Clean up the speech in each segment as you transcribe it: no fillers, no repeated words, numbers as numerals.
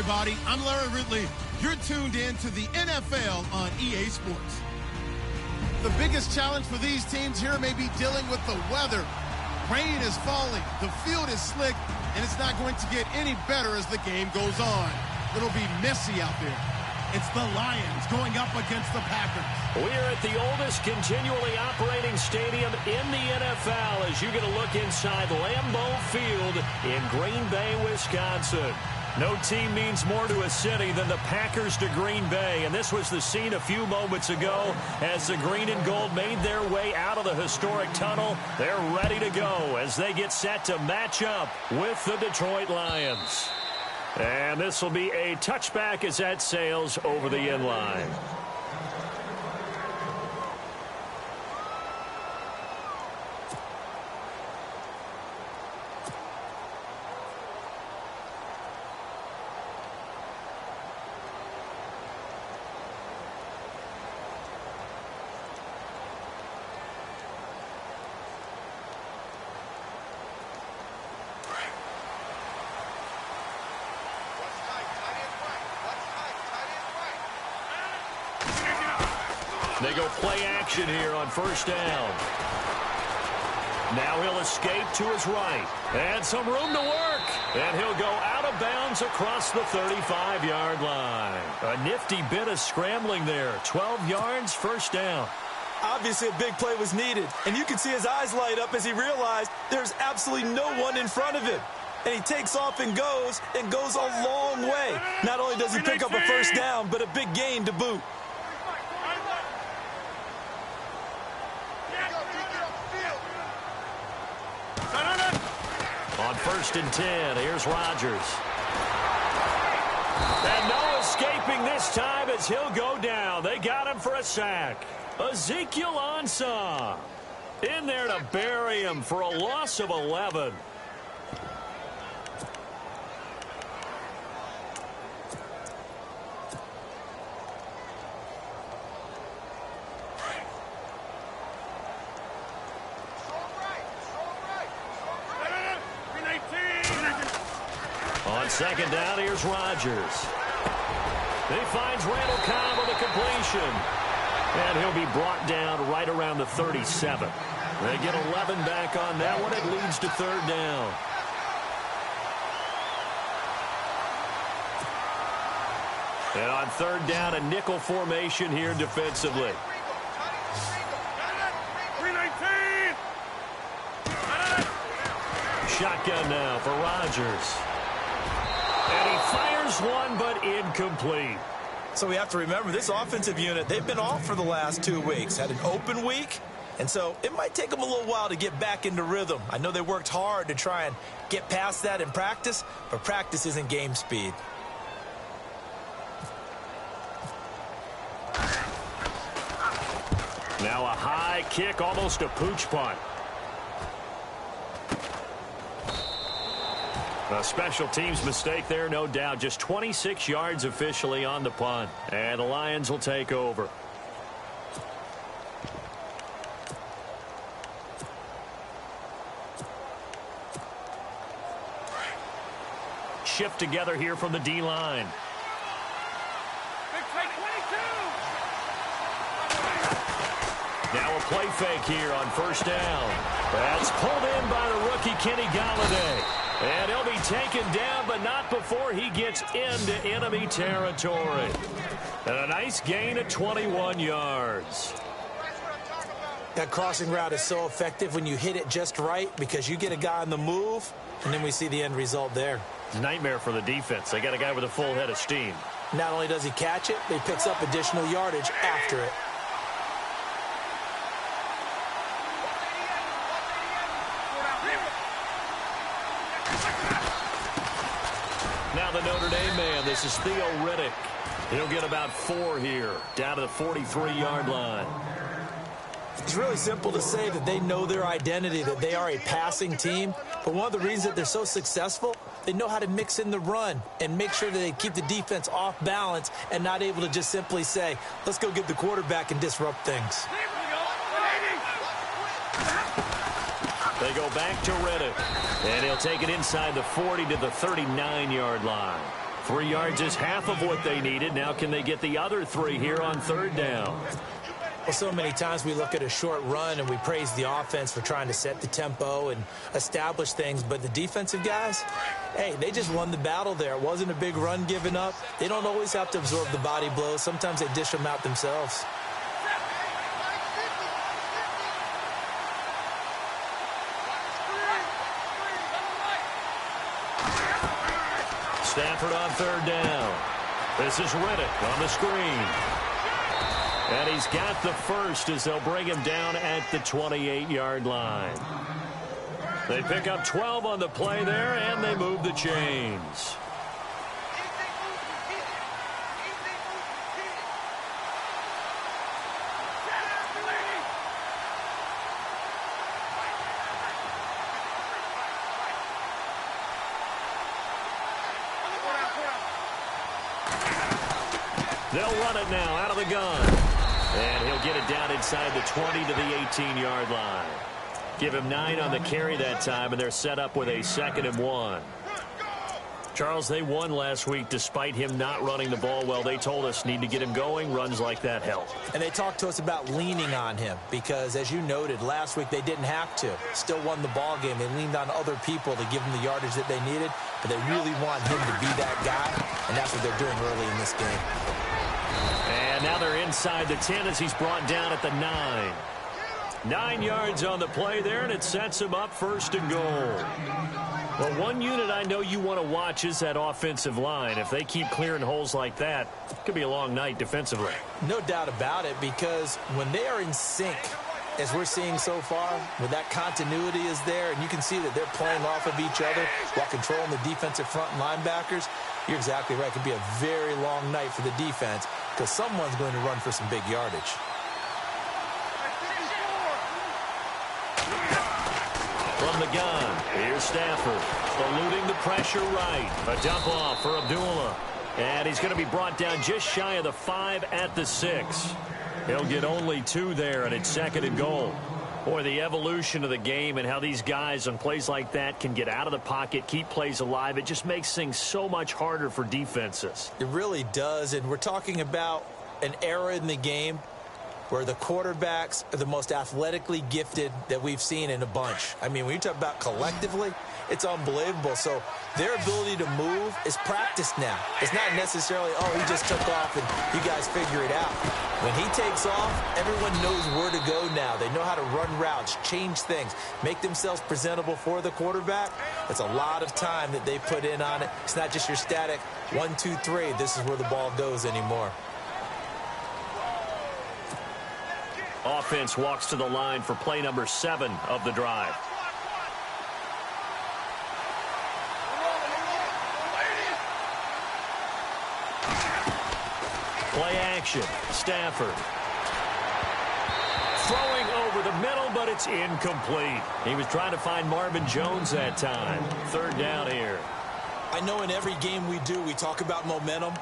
everybody. I'm Larry Ridley. You're tuned in to the NFL on EA Sports. The biggest challenge for these teams here may be dealing with the weather. Rain is falling, the field is slick, and it's not going to get any better as the game goes on. It'll be messy out there. It's the Lions going up against the Packers. We're at the oldest continually operating stadium in the NFL as you get a look inside Lambeau Field in Green Bay, Wisconsin. No team means more to a city than the Packers to Green Bay, and this was the scene a few moments ago as the green and gold made their way out of the historic tunnel. They're ready to go as they get set to match up with the Detroit Lions. And this will be a touchback as that sails over the end line. They go play action here on first down. Now he'll escape to his right. And some room to work. And he'll go out of bounds across the 35-yard line. A nifty bit of scrambling there. 12 yards, first down. Obviously a big play was needed. And you can see his eyes light up as he realized there's absolutely no one in front of him. And he takes off and goes a long way. Not only does he pick up a first down, but a big gain to boot. On first and 10, here's Rodgers. And no escaping this time as he'll go down. They got him for a sack. Ezekiel Ansah in there to bury him for a loss of 11. On second down, here's Rodgers. He finds Randall Cobb with a completion. And he'll be brought down right around the 37. They get 11 back on that one. It leads to third down. And on third down, a nickel formation here defensively. Shotgun now for Rodgers. And he fires one, but incomplete. So we have to remember this offensive unit, they've been off for the last 2 weeks. Had an open week, and so it might take them a little while to get back into rhythm. I know they worked hard to try and get past that in practice, but practice isn't game speed. Now a high kick, almost a pooch punt. A special teams mistake there, no doubt. Just 26 yards officially on the punt. And the Lions will take over. Shift together here from the D-line. Now a play fake here on first down. That's pulled in by the rookie Kenny Golladay. And he'll be taken down, but not before he gets into enemy territory. And a nice gain of 21 yards. That crossing route is so effective when you hit it just right because you get a guy on the move, and then we see the end result there. It's a nightmare for the defense. They got a guy with a full head of steam. Not only does he catch it, but he picks up additional yardage after it. Now the Notre Dame man, this is Theo Riddick. He'll get about 4 here, down to the 43-yard line. It's really simple to say that they know their identity, that they are a passing team. But one of the reasons that they're so successful, they know how to mix in the run and make sure that they keep the defense off balance and not able to just simply say, let's go get the quarterback and disrupt things. They go back to Riddick, and he'll take it inside the 40 to the 39-yard line. 3 yards is half of what they needed. Now can they get the other 3 here on 3rd down? Well, so many times we look at a short run and we praise the offense for trying to set the tempo and establish things, but the defensive guys, hey, they just won the battle there. It wasn't a big run given up. They don't always have to absorb the body blows. Sometimes they dish them out themselves. Stafford on 3rd down. This is Reddick on the screen. And he's got the first as they'll bring him down at the 28-yard line. They pick up 12 on the play there, and they move the chains. They'll run it now out of the gun. And he'll get it down inside the 20 to the 18-yard line. Give him 9 on the carry that time, and they're set up with a 2nd and 1. Charles, they won last week despite him not running the ball well. They told us need to get him going. Runs like that help. And they talked to us about leaning on him because, as you noted, last week they didn't have to. Still won the ball game. They leaned on other people to give them the yardage that they needed, but they really want him to be that guy, and that's what they're doing early in this game. And now they're inside the 10 as he's brought down at the 9. 9 yards on the play there, and it sets him up 1st and goal. Well, one unit I know you want to watch is that offensive line. If they keep clearing holes like that, it could be a long night defensively. No doubt about it, because when they are in sync, as we're seeing so far, when that continuity is there, and you can see that they're playing off of each other while controlling the defensive front and linebackers, you're exactly right. It could be a very long night for the defense because someone's going to run for some big yardage. From the gun, here's Stafford, eluding the pressure right. A dump off for Abdullah. And he's going to be brought down just shy of the 5 at the 6. He'll get only 2 there, and it's 2nd and goal. Boy, the evolution of the game and how these guys on plays like that can get out of the pocket, keep plays alive, it just makes things so much harder for defenses. It really does, and we're talking about an era in the game where the quarterbacks are the most athletically gifted that we've seen in a bunch. I mean, when you talk about collectively, it's unbelievable. So their ability to move is practiced now. It's not necessarily, oh, he just took off and you guys figure it out. When he takes off, everyone knows where to go now. They know how to run routes, change things, make themselves presentable for the quarterback. It's a lot of time that they put in on it. It's not just your static 1, 2, 3. This is where the ball goes anymore. Offense walks to the line for play number 7 of the drive. Play action. Stafford. Throwing over the middle, but it's incomplete. He was trying to find Marvin Jones that time. 3rd down here. I know in every game we do, we talk about momentum.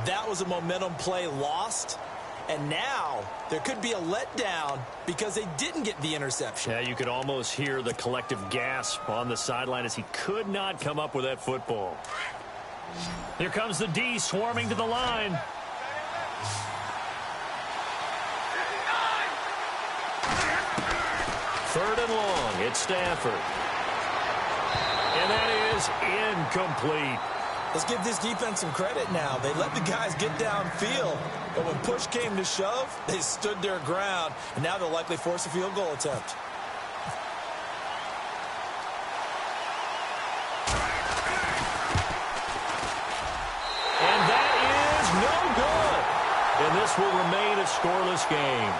That was a momentum play lost. And now there could be a letdown because they didn't get the interception. Yeah, you could almost hear the collective gasp on the sideline as he could not come up with that football. Here comes the D swarming to the line. Third and long, it's Stafford. And that is incomplete. Let's give this defense some credit now. They let the guys get downfield, but when push came to shove, they stood their ground, and now they'll likely force a field goal attempt. And that is no good. And this will remain a scoreless game.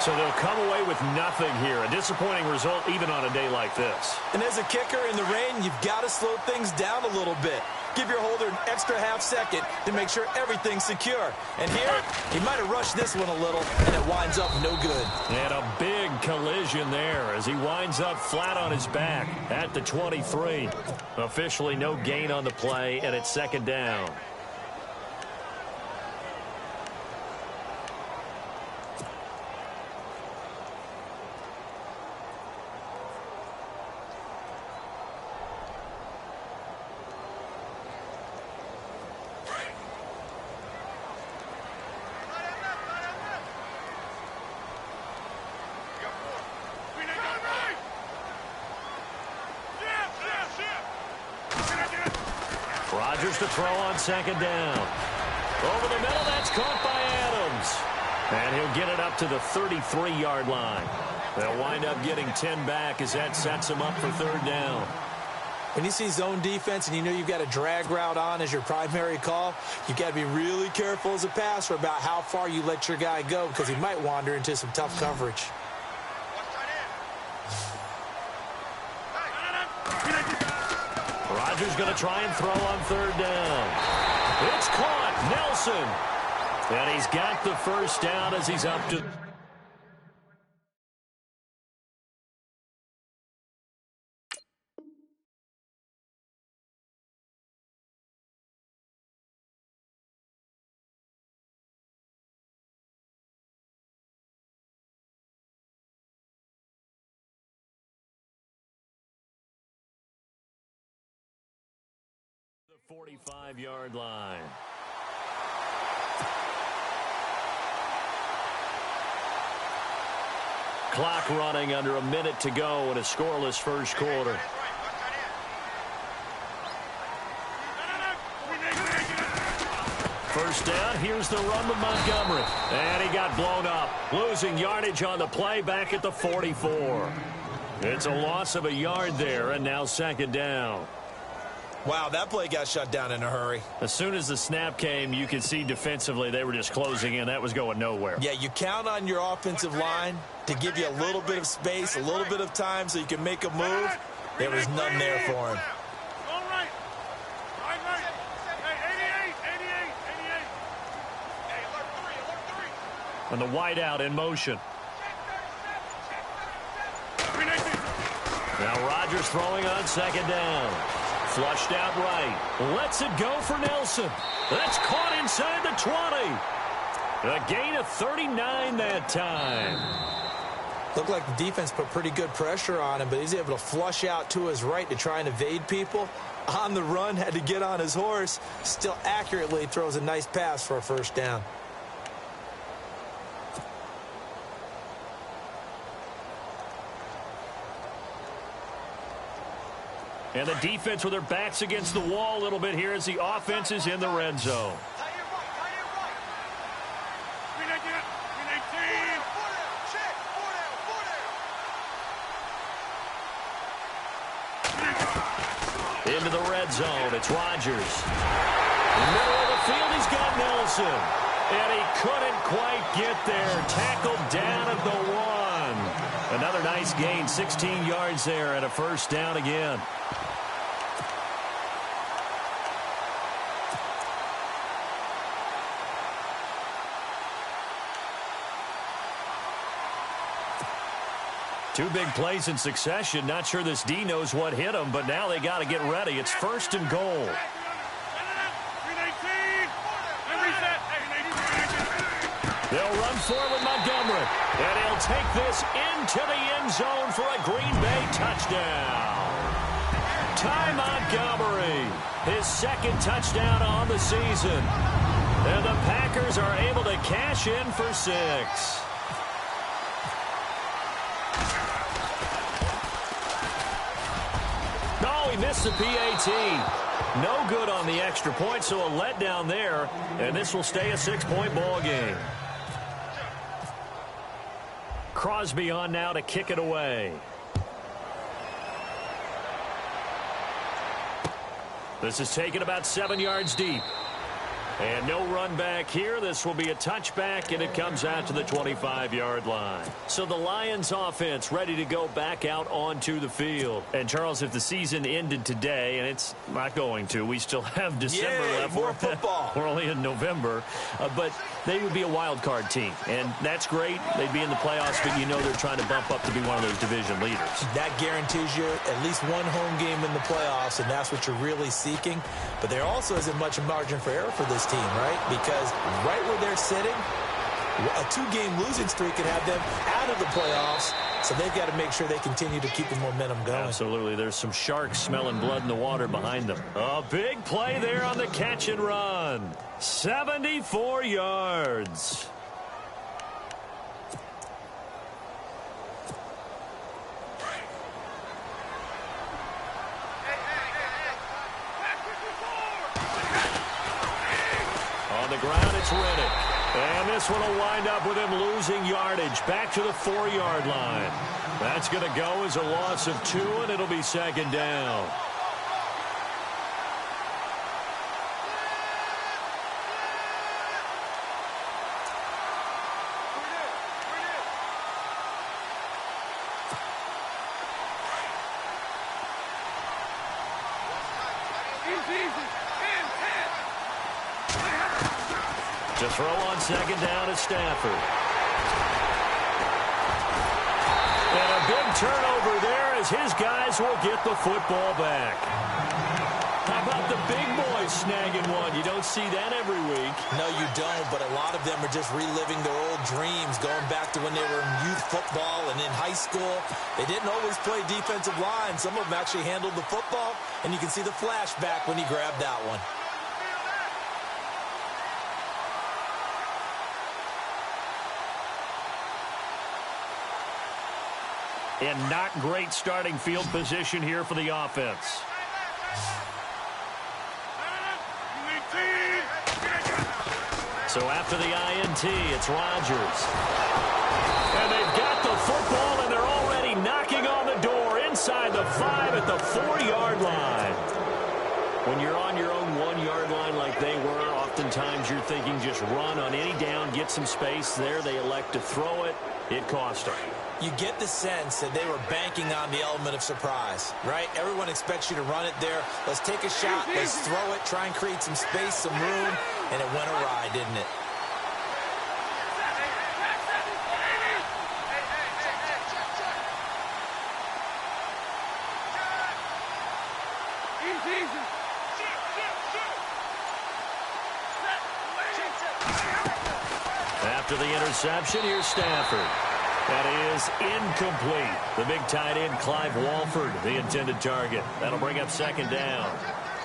So they'll come away with nothing here. A disappointing result even on a day like this. And as a kicker in the rain, you've got to slow things down a little bit. Give your holder an extra half second to make sure everything's secure. And here, he might have rushed this one a little, and it winds up no good. And a big collision there as he winds up flat on his back at the 23. Officially no gain on the play, and it's 2nd down. Rodgers to throw on second down. Over the middle, that's caught by Adams. And he'll get it up to the 33-yard line. They'll wind up getting 10 back as that sets them up for third down. When you see zone defense and you know you've got a drag route on as your primary call, you've got to be really careful as a passer about how far you let your guy go because he might wander into some tough coverage. Rodgers going to try and throw on third down. It's caught. Nelson. And he's got the first down as he's up to... the 45-yard line. Clock running under a minute to go in a scoreless first quarter. First down, here's the run with Montgomery. And he got blown up, losing yardage on the play back at the 44. It's a loss of a yard there, and now second down. Wow, that play got shut down in a hurry. As soon as the snap came, you could see defensively they were just closing in. That was going nowhere. Yeah, you count on your offensive line to give you a little bit of space, a little bit of time so you can make a move. There was none there for him. And the wideout in motion. Now Rodgers throwing on second down. Flushed out right. Lets it go for Nelson. That's caught inside the 20. A gain of 39 that time. Looked like the defense put pretty good pressure on him, but he's able to flush out to his right to try and evade people. On the run, had to get on his horse. Still accurately throws a nice pass for a first down. And the defense with their backs against the wall a little bit here as the offense is in the red zone. Into the red zone, it's Rodgers. Middle of the field, he's got Nelson. And he couldn't quite get there. Tackled down at the 1. Another nice gain, 16 yards there and a first down again. Two big plays in succession. Not sure this D knows what hit him, but now they got to get ready. It's first and goal. They'll run forward with Montgomery, and he'll take this into the end zone for a Green Bay touchdown. Ty Montgomery, his second touchdown on the season. And the Packers are able to cash in for 6. Missed the PAT. No good on the extra point, so a letdown there, and this will stay a 6-point ball game. Crosby on now to kick it away. This is taken about 7 yards deep. And no run back here. This will be a touchback, and it comes out to the 25-yard line. So the Lions offense ready to go back out onto the field. And, Charles, if the season ended today, and it's not going to, we still have December left. More football. We're only in November. But they would be a wild card team, and that's great. They'd be in the playoffs, but you know they're trying to bump up to be one of those division leaders. That guarantees you at least one home game in the playoffs, and that's what you're really seeking. But there also isn't much margin for error for this team, right? Because right where they're sitting, a 2-game losing streak could have them out of the playoffs. So they've got to make sure they continue to keep the momentum going. Absolutely. There's some sharks smelling blood in the water behind them. A big play there on the catch and run. 74 yards. the ground, it's Riddick. And this one will wind up with him losing yardage back to the 4-yard line. That's going to go as a loss of 2, and it'll be second down. To throw on second down is Stafford. And a big turnover there as his guys will get the football back. How about the big boys snagging one? You don't see that every week. No, you don't, but a lot of them are just reliving their old dreams, going back to when they were in youth football and in high school. They didn't always play defensive line. Some of them actually handled the football, and you can see the flashback when he grabbed that one. And not great starting field position here for the offense. So after the INT, it's Rodgers. And they've got the football, and they're already knocking on the door inside the 5 at the 4-yard line. When you're on your own 1-yard line like they were, oftentimes you're thinking just run on any down, get some space. There they elect to throw it. It cost them. You get the sense that they were banking on the element of surprise, right? Everyone expects you to run it there. Let's take a shot. Let's throw it. Try and create some space, some room. And it went awry, didn't it? After the interception, here's Stafford. That is incomplete. The big tight end, Clive Walford, the intended target. That'll bring up second down.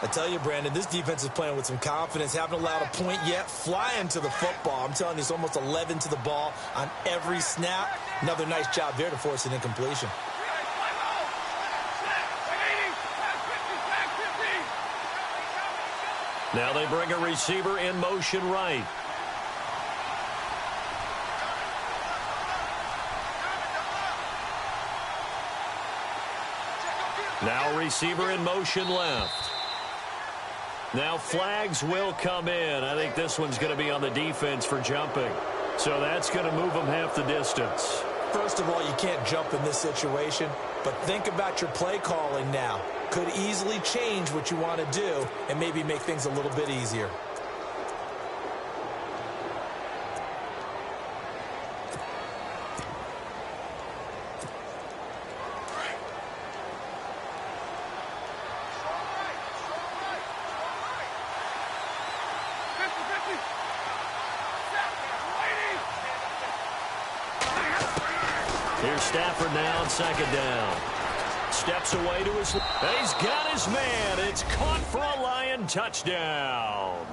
I tell you, Brandon, this defense is playing with some confidence. Haven't allowed a point yet. Flying to the football. I'm telling you, it's almost 11 to the ball on every snap. Another nice job there to force an incompletion. Now they bring a receiver in motion right. Now receiver in motion left. Now flags will come in. I think this one's going to be on the defense for jumping. So that's going to move them half the distance. First of all, you can't jump in this situation, but think about your play calling now. Could easily change what you want to do and maybe make things a little bit easier. Here's Stafford now on second down. Steps away to his... And he's got his man. It's caught for a Lion touchdown.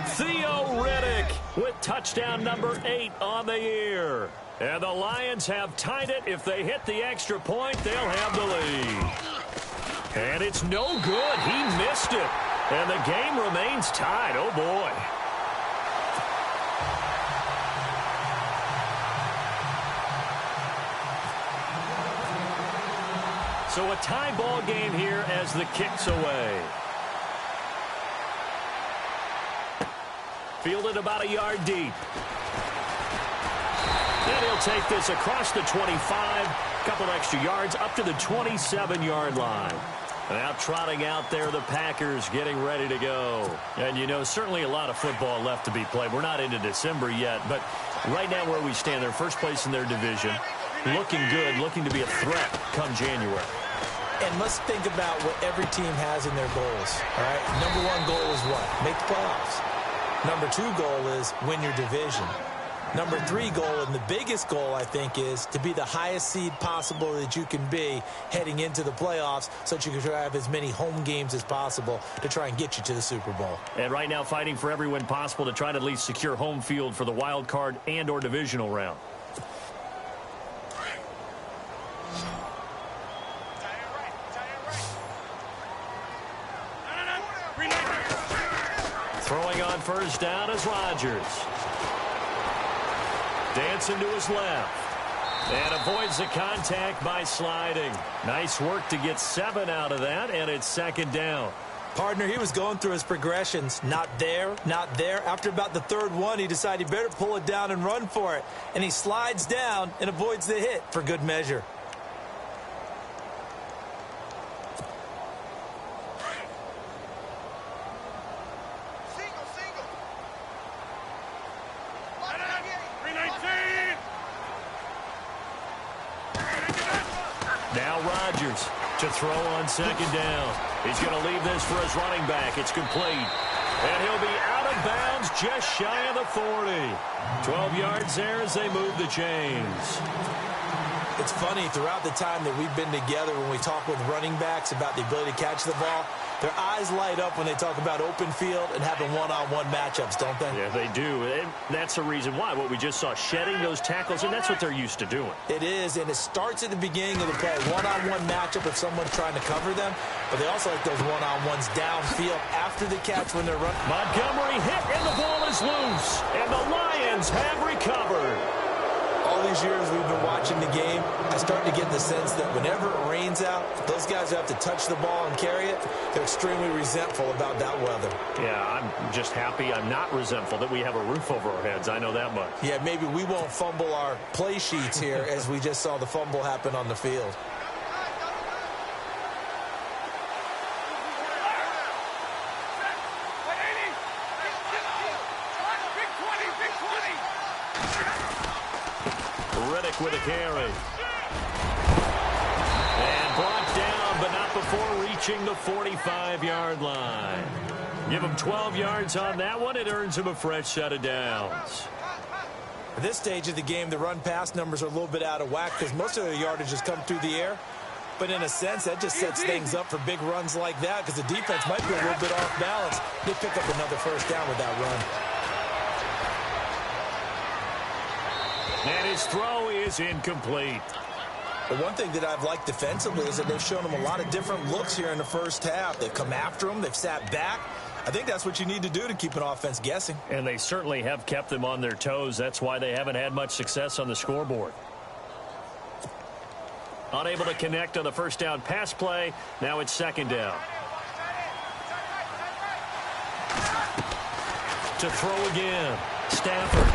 Theo Riddick with touchdown number 8 on the year. And the Lions have tied it. If they hit the extra point, they'll have the lead. And it's no good. He missed it. And the game remains tied. Oh, boy. So a tie ball game here as the kick's away. Fielded about a yard deep. And he'll take this across the 25. Couple extra yards up to the 27-yard line. Now trotting out there, the Packers getting ready to go. And, you know, certainly a lot of football left to be played. We're not into December yet, but right now where we stand, they're first place in their division. Looking good, looking to be a threat come January. And let's think about what every team has in their goals, all right? Number 1 goal is what? Make the playoffs. Number 2 goal is win your division. Number 3 goal, and the biggest goal, I think, is to be the highest seed possible that you can be heading into the playoffs so that you can try to have as many home games as possible to try and get you to the Super Bowl. And right now fighting for every win possible to try to at least secure home field for the wild card and or divisional round. Throwing on first down is Rodgers. Dancing to his left. And avoids the contact by sliding. Nice work to get 7 out of that, and it's second down. Partner, he was going through his progressions. Not there, not there. After about the third one, he decided he better pull it down and run for it. And he slides down and avoids the hit for good measure. Now Rodgers to throw on second down. He's going to leave this for his running back. It's complete. And he'll be out of bounds just shy of the 40. 12 yards there as they move the chains. It's funny, throughout the time that we've been together, when we talk with running backs about the ability to catch the ball, their eyes light up when they talk about open field and having one-on-one matchups, don't they? Yeah, they do. And that's the reason why. What we just saw, shedding those tackles, and that's what they're used to doing. It is, and it starts at the beginning of the play. One-on-one matchup if someone's trying to cover them, but they also like those one-on-ones downfield after the catch when they're running. Montgomery hit, and the ball is loose. And the Lions have recovered. All these years we've been watching the game, I start to get the sense that whenever it rains out, those guys who have to touch the ball and carry it, they're extremely resentful about that weather. Yeah, I'm just happy I'm not resentful that we have a roof over our heads. I know that much. Yeah, maybe we won't fumble our play sheets here as we just saw the fumble happen on the field. With a carry. And brought down, but not before reaching the 45-yard line. Give him 12 yards on that one. It earns him a fresh set of downs. At this stage of the game, the run-pass numbers are a little bit out of whack because most of their yardage has come through the air. But in a sense, that just sets things up for big runs like that because the defense might be a little bit off balance. They pick up another first down with that run. And his throw is incomplete. The one thing that I've liked defensively is that they've shown him a lot of different looks here in the first half. They've come after him. They've sat back. I think that's what you need to do to keep an offense guessing. And they certainly have kept them on their toes. That's why they haven't had much success on the scoreboard. Unable to connect on the first down pass play. Now it's second down. To throw again. Stafford.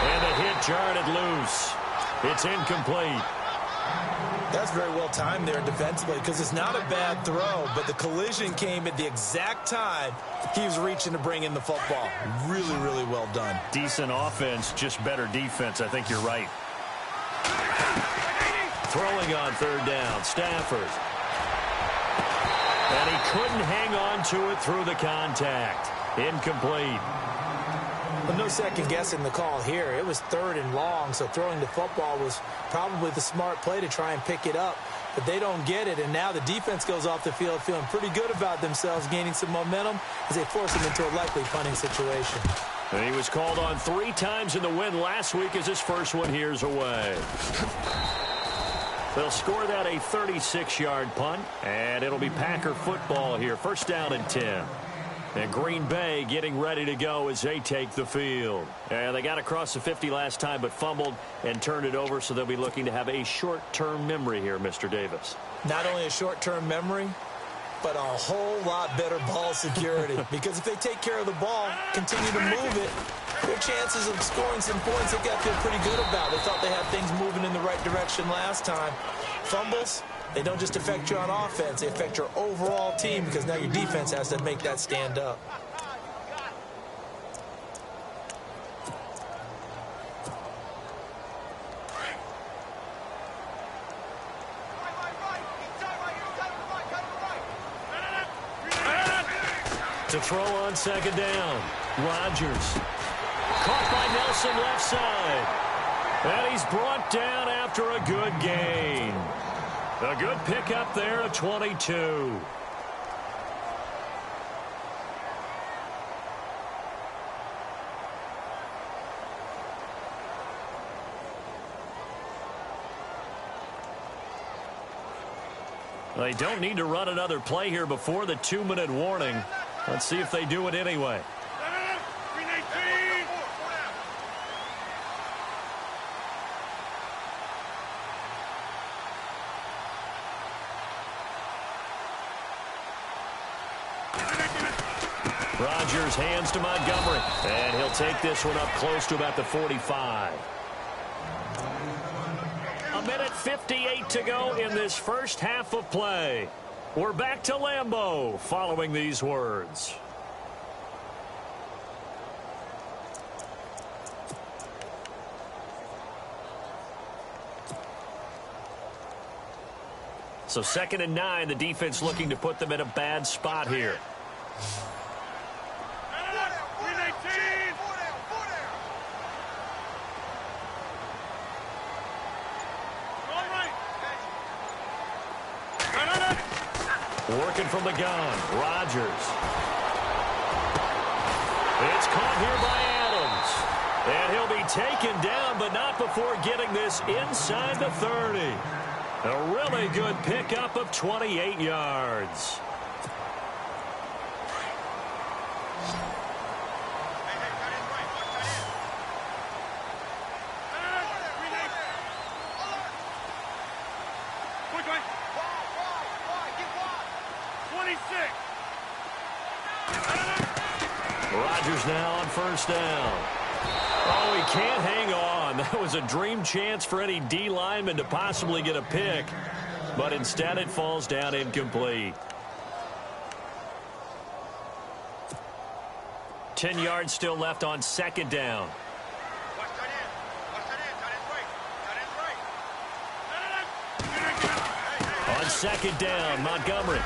And the hit jarred it loose. It's incomplete. That's very well timed there defensively because it's not a bad throw, but the collision came at the exact time he was reaching to bring in the football. Really, really well done. Decent offense, just better defense. I think you're right. Throwing on third down, Stafford. And he couldn't hang on to it through the contact. Incomplete. But no second guessing the call here. It was third and long, so throwing the football was probably the smart play to try and pick it up. But they don't get it, and now the defense goes off the field feeling pretty good about themselves, gaining some momentum as they force them into a likely punting situation. And he was called on 3 times in the win last week as his first one here's away. They'll score that a 36-yard punt, and it'll be Packer football here. First down and 10. And Green Bay getting ready to go as they take the field. And they got across the 50 last time but fumbled and turned it over, so they'll be looking to have a short-term memory here, Mr. Davis. Not only a short-term memory, but a whole lot better ball security. Because if they take care of the ball, continue to move it, their chances of scoring some points, they got to feel pretty good about. They thought they had things moving in the right direction last time. Fumbles, they don't just affect you on offense, they affect your overall team because now your defense has to make that stand up. To throw on second down, Rodgers. Caught by Nelson left side. And he's brought down after a good gain. A good pickup there of 22. They don't need to run another play here before the 2-minute warning. Let's see if they do it anyway. Rodgers hands to Montgomery, and he'll take this one up close to about the 45. A minute 58 to go in this first half of play. We're back to Lambeau following these words. So 2nd and 9, the defense looking to put them in a bad spot here. Working from the gun, Rodgers. It's caught here by Adams. And he'll be taken down, but not before getting this inside the 30. A really good pickup of 28 yards. Rodgers now on 1st down. Oh, he can't hang on. That was a dream chance for any D lineman to possibly get a pick, but instead it falls down incomplete. 10 yards still left on 2nd down. On 2nd down, Montgomery.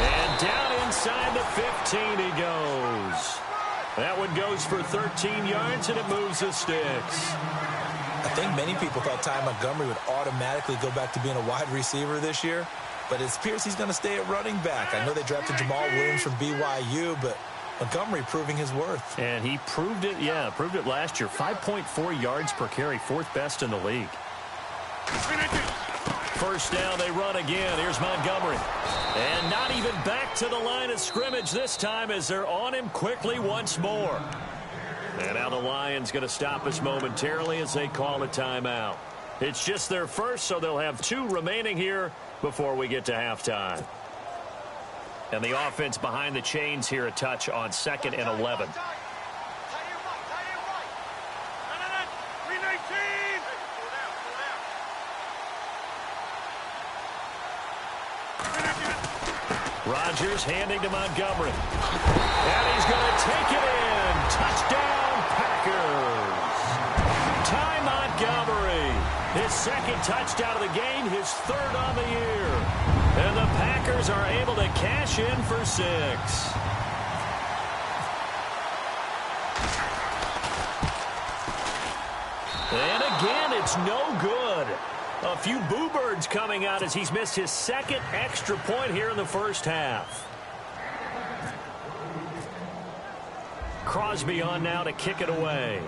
And down inside the 15 he goes. That one goes for 13 yards, and it moves the sticks. I think many people thought Ty Montgomery would automatically go back to being a wide receiver this year, but it appears he's going to stay at running back. I know they drafted Jamal Williams from BYU, but Montgomery proving his worth. And he proved it, proved it last year. 5.4 yards per carry, 4th best in the league. 1st down, they run again. Here's Montgomery. And not even back to the line of scrimmage this time as they're on him quickly once more. And now the Lions going to stop us momentarily as they call a timeout. It's just their first, so they'll have 2 remaining here before we get to halftime. And the offense behind the chains here a touch on 2nd and 11. Rodgers handing to Montgomery. And he's going to take it in. Touchdown, Packers. Ty Montgomery. His 2nd touchdown of the game, his 3rd on the year. And the Packers are able to cash in for 6. And again, it's no good. A few boo birds coming out as he's missed his 2nd extra point here in the first half. Crosby on now to kick it away.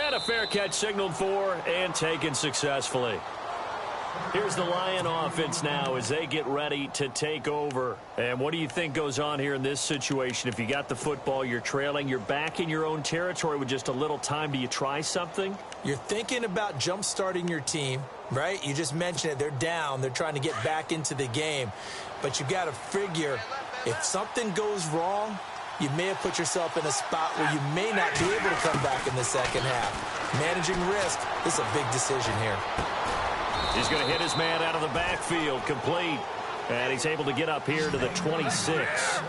And a fair catch signaled for and taken successfully. Here's the Lion offense now as they get ready to take over. And what do you think goes on here in this situation? If you got the football, you're trailing, you're back in your own territory with just a little time. Do you try something? You're thinking about jump-starting your team, right? You just mentioned it. They're down. They're trying to get back into the game. But you got to figure if something goes wrong, you may have put yourself in a spot where you may not be able to come back in the second half. Managing risk is a big decision here. He's going to hit his man out of the backfield, complete. And he's able to get up here to the 26.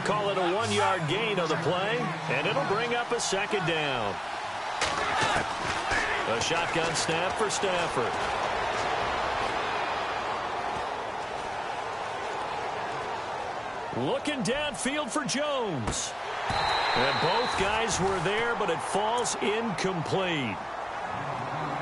Call it a 1-yard gain on the play, and it'll bring up a 2nd down. A shotgun snap for Stafford. Looking downfield for Jones. And both guys were there, but it falls incomplete.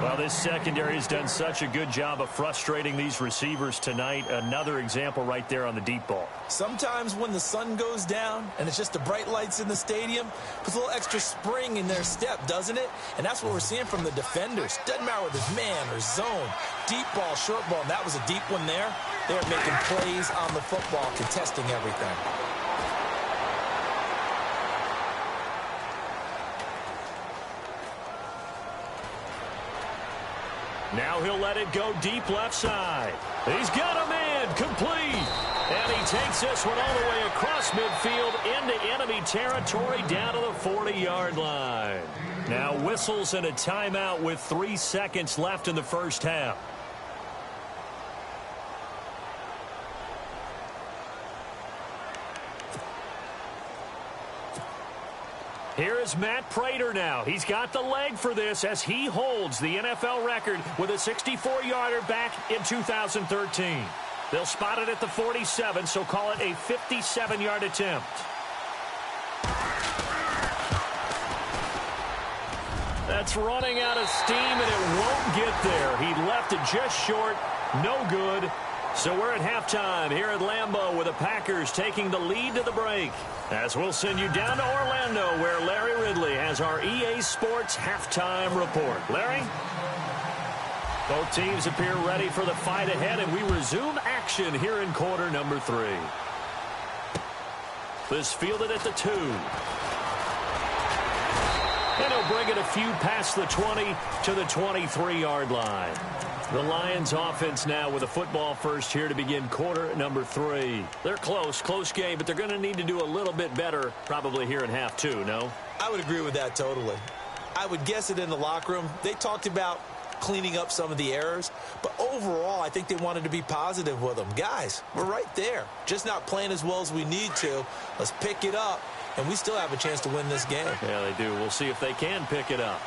Well, this secondary has done such a good job of frustrating these receivers tonight. Another example right there on the deep ball. Sometimes when the sun goes down and it's just the bright lights in the stadium, puts a little extra spring in their step, doesn't it? And that's what we're seeing from the defenders. Doesn't matter whether it's man or zone, deep ball, short ball, and that was a deep one there. They're making plays on the football, contesting everything. Now he'll let it go deep left side. He's got a man complete. And he takes this one all the way across midfield into enemy territory down to the 40-yard line. Now whistles and a timeout with 3 seconds left in the first half. Here is Matt Prater now. He's got the leg for this as he holds the NFL record with a 64-yarder back in 2013. They'll spot it at the 47, so call it a 57-yard attempt. That's running out of steam, and it won't get there. He left it just short. No good. So we're at halftime here at Lambeau with the Packers taking the lead to the break. As we'll send you down to Orlando where Larry Ridley has our EA Sports halftime report. Larry? Both teams appear ready for the fight ahead, and we resume action here in quarter number 3. This fielded at the 2. And he'll bring it a few past the 20 to the 23-yard line. The Lions offense now with a football first here to begin quarter number 3. They're close game, but they're going to need to do a little bit better probably here in half 2, no? I would agree with that totally. I would guess it in the locker room. They talked about cleaning up some of the errors, but overall I think they wanted to be positive with them. Guys, we're right there. Just not playing as well as we need to. Let's pick it up, and we still have a chance to win this game. Yeah, they do. We'll see if they can pick it up.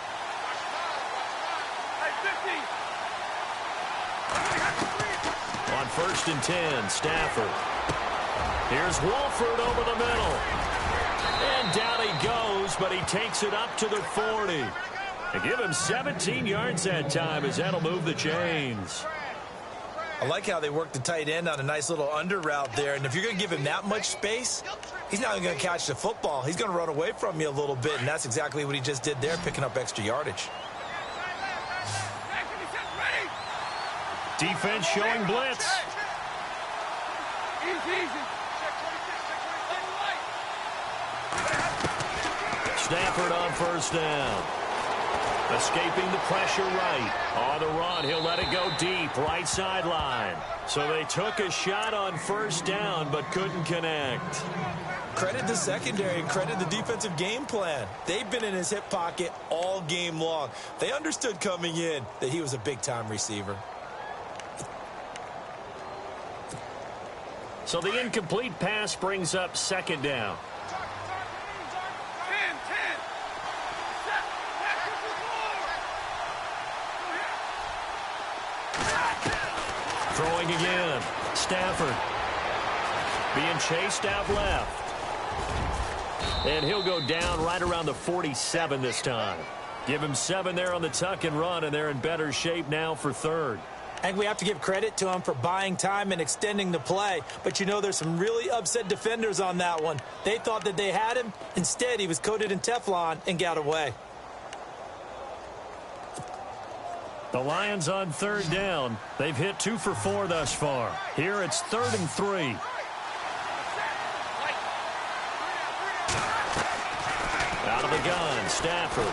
On 1st and 10, Stafford. Here's Wolford over the middle. And down he goes, but he takes it up to the 40. And give him 17 yards that time as that'll move the chains. I like how they worked the tight end on a nice little under route there. And if you're going to give him that much space, he's not going to catch the football. He's going to run away from you a little bit, and that's exactly what he just did there, picking up extra yardage. Defense showing blitz. Stafford on 1st down. Escaping the pressure right. On the run, he'll let it go deep, right sideline. So they took a shot on 1st down, but couldn't connect. Credit the secondary and credit the defensive game plan. They've been in his hip pocket all game long. They understood coming in that he was a big-time receiver. So the incomplete pass brings up 2nd down. Throwing again. Stafford being chased out left. And he'll go down right around the 47 this time. Give him 7 there on the tuck and run, and they're in better shape now for 3rd. I think we have to give credit to him for buying time and extending the play. But, you know, there's some really upset defenders on that one. They thought that they had him. Instead, he was coated in Teflon and got away. The Lions on 3rd down. They've hit 2 for 4 thus far. Here it's 3rd and 3. Out of the gun, Stafford.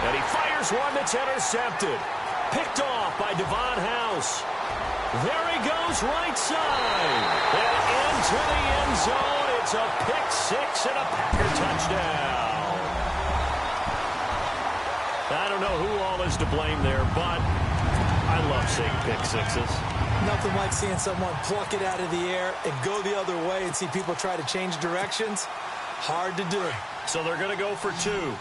And he fires one that's intercepted. Picked off by Devon House. There he goes right side. And into the end zone. It's a pick-6 and a Packer touchdown. I don't know who all is to blame there, but I love seeing pick-6s. Nothing like seeing someone pluck it out of the air and go the other way and see people try to change directions. Hard to do. So they're going to go for 2.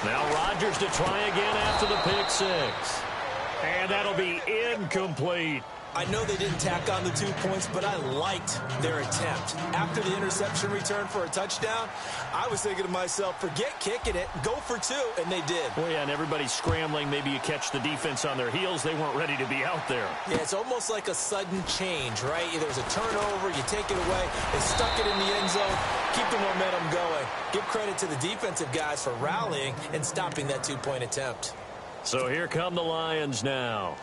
Now Rodgers to try again after the pick-6. And that'll be incomplete. I know they didn't tack on the 2 points, but I liked their attempt. After the interception return for a touchdown, I was thinking to myself, forget kicking it, go for 2, and they did. Well, yeah, and everybody's scrambling. Maybe you catch the defense on their heels. They weren't ready to be out there. Yeah, it's almost like a sudden change, right? There's a turnover, you take it away, they stuck it in the end zone, keep the momentum going. Give credit to the defensive guys for rallying and stopping that 2-point attempt. So here come the Lions now.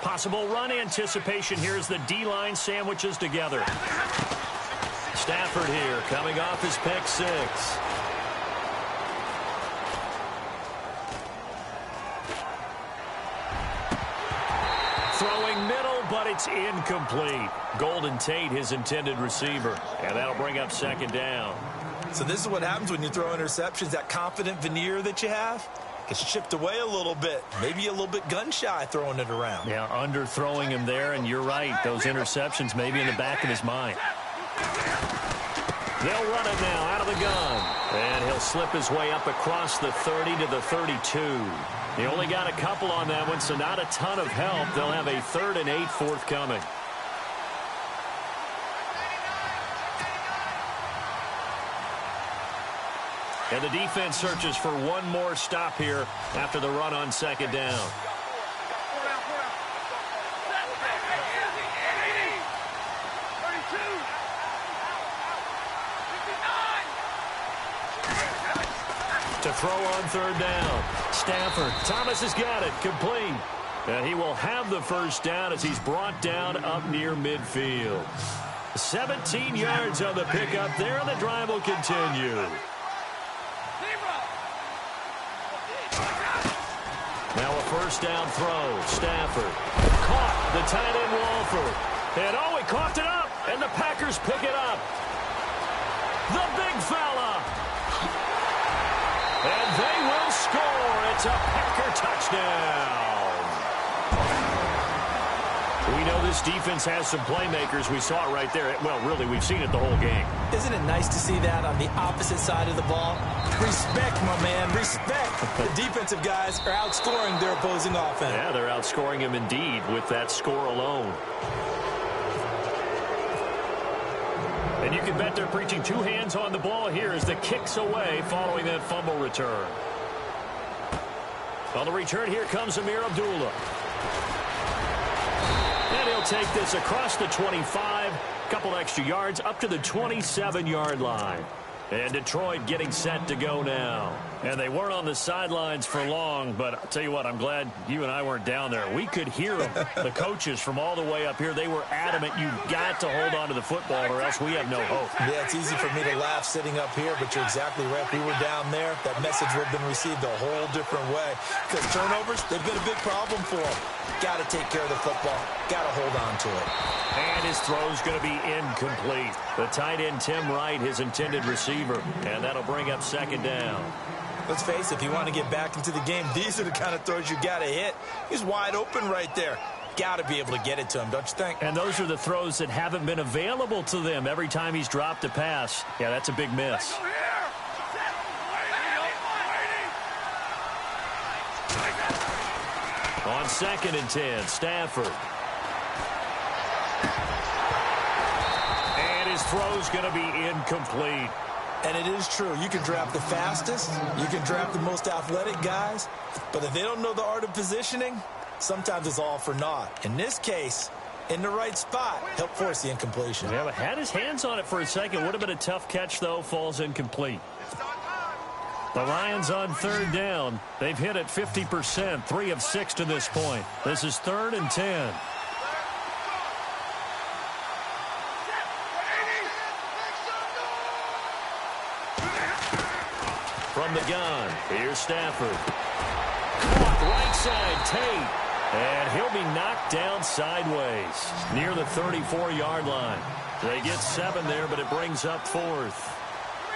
Possible run anticipation here as the D-line sandwiches together. Stafford here coming off his pick six. Throwing middle, but it's incomplete. Golden Tate, his intended receiver. And that'll bring up second down. So this is what happens when you throw interceptions. That confident veneer that you have gets chipped away a little bit. Maybe a little bit gun-shy throwing it around. Yeah, underthrowing him there, and you're right. Those interceptions may be in the back of his mind. They'll run it now out of the gun. And he'll slip his way up across the 30 to the 32. He only got a couple on that one, so not a ton of help. They'll have a 3rd and 8 forthcoming. And the defense searches for one more stop here after the run on second down. To throw on third down. Stafford. Thomas has got it. Complete. And he will have the first down as he's brought down up near midfield. 17 yards on the pickup there, and the drive will continue. Now a first down throw. Stafford. Caught. The tight end Walford. And oh, he coughed it up. And the Packers pick it up. The big fella. And they will score. It's a Packer touchdown. We know this defense has some playmakers. We saw it right there. Well, really, we've seen it the whole game. Isn't it nice to see that on the opposite side of the ball? Respect, my man, respect. The defensive guys are outscoring their opposing offense. Yeah, they're outscoring him indeed with that score alone. And you can bet they're preaching two hands on the ball here as the kick's away following that fumble return. On the return, here comes Amir Abdullah. And he'll take this across the 25, couple extra yards up to the 27-yard line. And Detroit getting set to go now. And they weren't on the sidelines for long, but I'll tell you what, I'm glad you and I weren't down there. We could hear them. The coaches from all the way up here, they were adamant, you've got to hold on to the football or else we have no hope. Yeah, it's easy for me to laugh sitting up here, but you're exactly right. If we were down there, that message would have been received a whole different way. Because turnovers, they've been a big problem for them. Got to take care of the football. Got to hold on to it. And his throw's going to be incomplete. The tight end, Tim Wright, his intended receiver. And that'll bring up second down. Let's face it, if you want to get back into the game, these are the kind of throws you got to hit. He's wide open right there. Got to be able to get it to him, don't you think? And those are the throws that haven't been available to them every time he's dropped a pass. Yeah, that's a big miss. On 2nd and 10, Stafford. And his throw's going to be incomplete. And it is true. You can draft the fastest. You can draft the most athletic guys. But if they don't know the art of positioning, sometimes it's all for naught. In this case, in the right spot, help force the incompletion. Yeah, but had his hands on it for a second. Would have been a tough catch, though. Falls incomplete. The Lions on 3rd down. They've hit it 50%, 3 of 6 to this point. This is 3rd and 10. From the gun, here's Stafford. Caught right side, Tate. And he'll be knocked down sideways near the 34-yard line. They get 7 there, but it brings up 4th.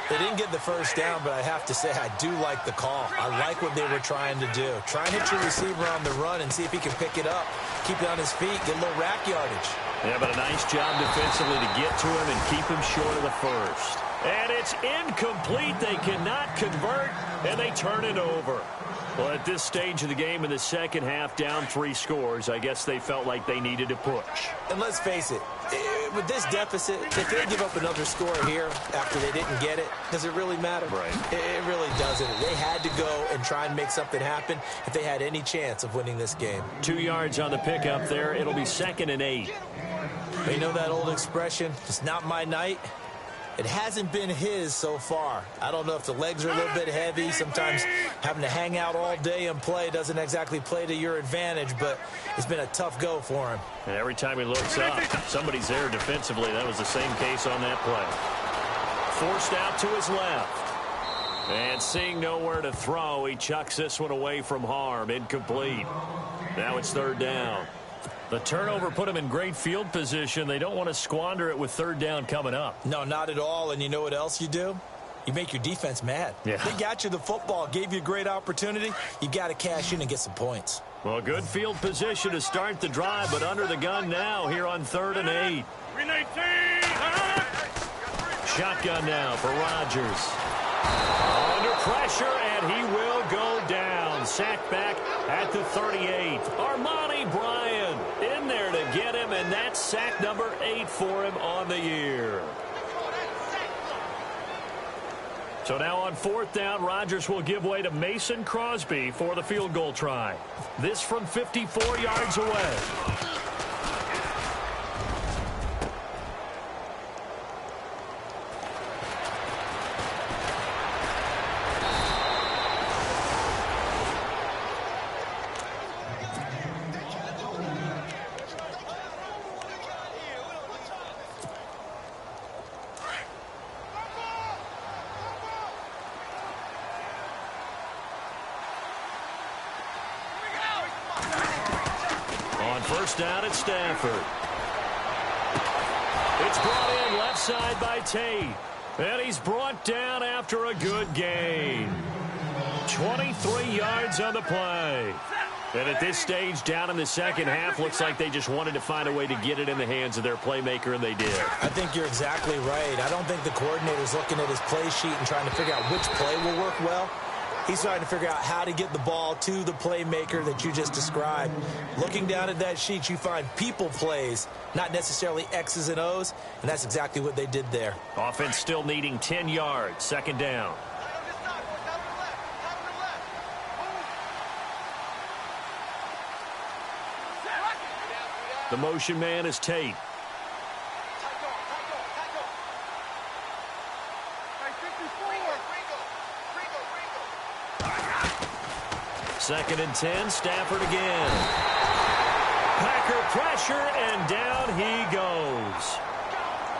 They didn't get the first down, but I have to say I do like the call. I like what they were trying to do. Try and hit your receiver on the run and see if he can pick it up. Keep it on his feet, get a little rack yardage. Yeah, but a nice job defensively to get to him and keep him short of the first. And it's incomplete. They cannot convert, and they turn it over. Well, at this stage of the game in the second half, down 3 scores, I guess they felt like they needed to push. And let's face it, with this deficit, if they give up another score here after they didn't get it, does it really matter? Right. It really doesn't. They had to go and try and make something happen if they had any chance of winning this game. 2 yards on the pickup there. It'll be 2nd and 8. They know that old expression, it's not my night. It hasn't been his so far. I don't know if the legs are a little bit heavy. Sometimes having to hang out all day and play doesn't exactly play to your advantage, but it's been a tough go for him. And every time he looks up, somebody's there defensively. That was the same case on that play. Forced out to his left. And seeing nowhere to throw, he chucks this one away from harm. Incomplete. Now it's third down. The turnover put him in great field position. They don't want to squander it with third down coming up. No, not at all. And you know what else you do? You make your defense mad. Yeah. They got you the football, gave you a great opportunity. You got to cash in and get some points. Well, good field position to start the drive, but under the gun now here on 3rd and 8. Shotgun now for Rodgers. Under pressure, and he will go down. Sacked back at the 38. Armani Bryant in there to get him, and that's sack number 8 for him on the year. So now on 4th down, Rodgers will give way to Mason Crosby for the field goal try. This from 54 yards away. First down at Stanford. It's brought in left side by Tate. And he's brought down after a good gain. 23 yards on the play. And at this stage, down in the second half, looks like they just wanted to find a way to get it in the hands of their playmaker, and they did. I think you're exactly right. I don't think the coordinator's looking at his play sheet and trying to figure out which play will work well. He's trying to figure out how to get the ball to the playmaker that you just described. Looking down at that sheet, you find people plays, not necessarily X's and O's, and that's exactly what they did there. Offense still needing 10 yards. Second down. The motion man is Tate. Second and 10, Stafford again. Packer pressure, and down he goes.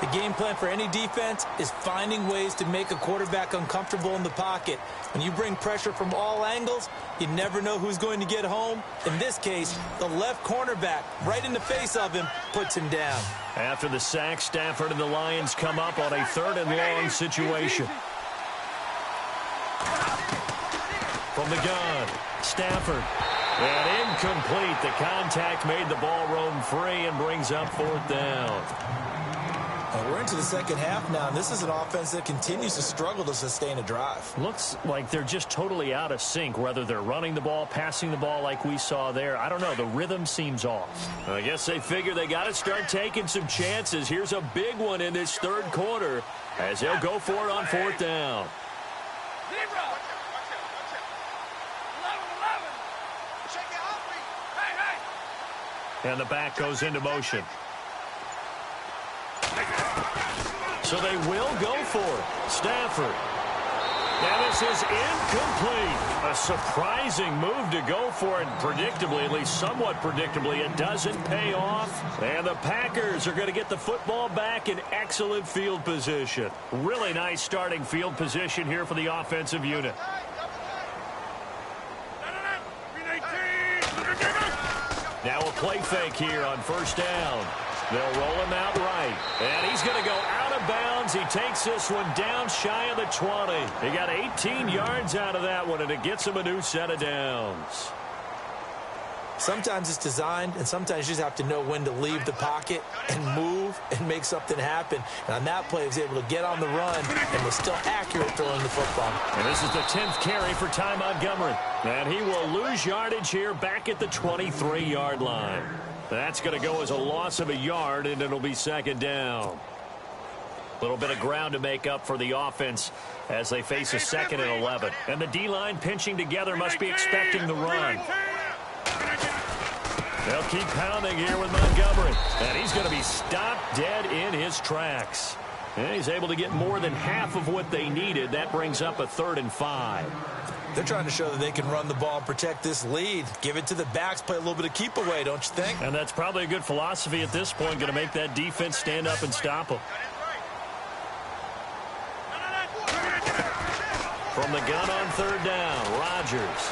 The game plan for any defense is finding ways to make a quarterback uncomfortable in the pocket. When you bring pressure from all angles, you never know who's going to get home. In this case, the left cornerback, right in the face of him, puts him down. After the sack, Stafford and the Lions come up on a 3rd and long situation. From the gun, Stafford. And incomplete. The contact made the ball roam free and brings up 4th down. We're into the second half now, and this is an offense that continues to struggle to sustain a drive. Looks like they're just totally out of sync, whether they're running the ball, passing the ball like we saw there. I don't know. The rhythm seems off. I guess they figure they got to start taking some chances. Here's a big one in this 3rd quarter as they'll go for it on 4th down. And the back goes into motion. So they will go for it. Stafford. And this is incomplete. A surprising move to go for it. Predictably, at least somewhat predictably, it doesn't pay off. And the Packers are going to get the football back in excellent field position. Really nice starting field position here for the offensive unit. Now a play fake here on 1st down. They'll roll him out right. And he's going to go out of bounds. He takes this one down shy of the 20. He got 18 yards out of that one, and it gets him a new set of downs. Sometimes it's designed, and sometimes you just have to know when to leave the pocket and move and make something happen. And on that play, he was able to get on the run and was still accurate throwing the football. And this is the 10th carry for Ty Montgomery. And he will lose yardage here back at the 23-yard line. That's going to go as a loss of a yard, and it'll be 2nd down. A little bit of ground to make up for the offense as they face a 2nd and 11. And the D-line pinching together must be expecting the run. They'll keep pounding here with Montgomery. And he's going to be stopped dead in his tracks. And he's able to get more than half of what they needed. That brings up a 3rd and 5. They're trying to show that they can run the ball and protect this lead. Give it to the backs, play a little bit of keep away, don't you think? And that's probably a good philosophy at this point, going to make that defense stand up and stop them. From the gun on 3rd down, Rodgers.